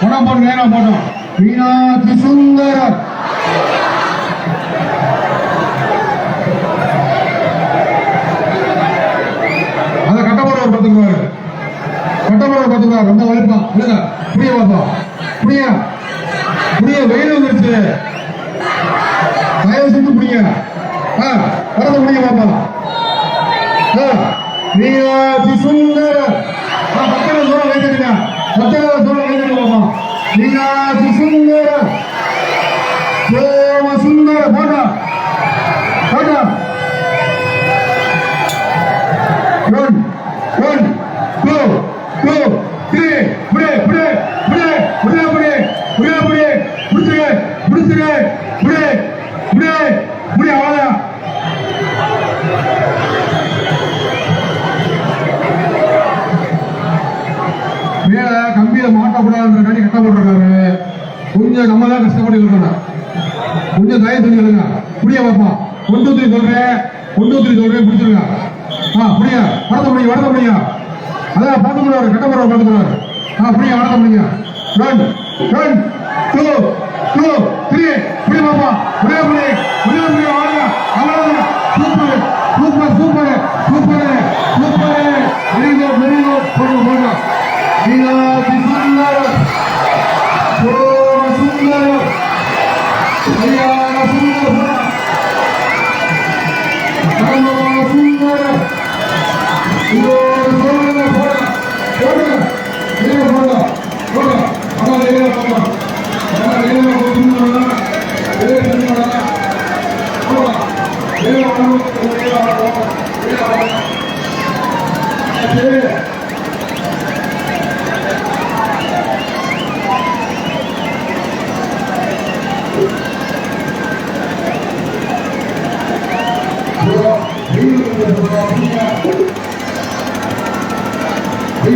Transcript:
படம் போட்டு நேரம் போட்டோம். மீனாட்சி சுந்தரம் அத கட்டப்பட பார்த்துக்குவாரு. கட்டப்பட பார்த்துக்குவாரு. ரொம்ப வலிப்பான் இல்லைங்க. புரிய பார்ப்போம். புரிய புரிய வெயில் வந்துருச்சு. தயவு செஞ்சு புரிய வரத புரிய பார்ப்போம். மீனாட்சி சுந்தரம் பக்கத்தில் தூரம் வைக்கிறீங்க. பக்கத்தில் தூரம் வைக்கிறீங்க பார்ப்போம். மீனாட்சி சுந்தரம் சோம சுந்தர போட்டா போட்டா 1 1 2 2 3 புடி புடி புடி புடி புடி புடி புடி புடிச்சுங்க புடிச்சுங்க புடி புடி புடி அவ்வளவுதான். மேல கம்பியில மாட்டக்கூடாதுன்றக்காண்டி கட்ட போட்டிருக்காரு. கொஞ்சம் நம்ம தான் கஷ்டப்பட்டு இருக்கணும். கொஞ்சம் தயவு செஞ்சு எழுங்க. புரிய பார்ப்போம். 1 2 3 சொல்றேன். 1 2 3 சொல்றேன். பிடிச்சிருங்க. புரிய வளர்த்த முடியும். வளர்த்த முடியும். அதான் பார்த்துக்கிறாரு. கட்டப்படுற பார்த்துக்கிறாரு. புரிய வளர்த்த முடியும். 1 1 2 2 3 புரிய பார்ப்போம். புரிய புரிய புரிய புரிய வாங்க. அவ்வளவுதான். Super super super super super. Very good very good. போடுங்க போடுங்க. மீனாட்சி சுந்தரம் சோம சுந்தரம் கல்யாண சுந்தரம் கர்ம சுந்தரம் போடுங்க போடுங்க போடுங்க போடுங்க போடுங்க. அம்மா வெளியில போடுங்க. அம்மா வெளியில போடுங்க. வெளியில போடுங்க. போடுங்க வெளியில போடுங்க. வெளியில போடுங்க. சரி Hey,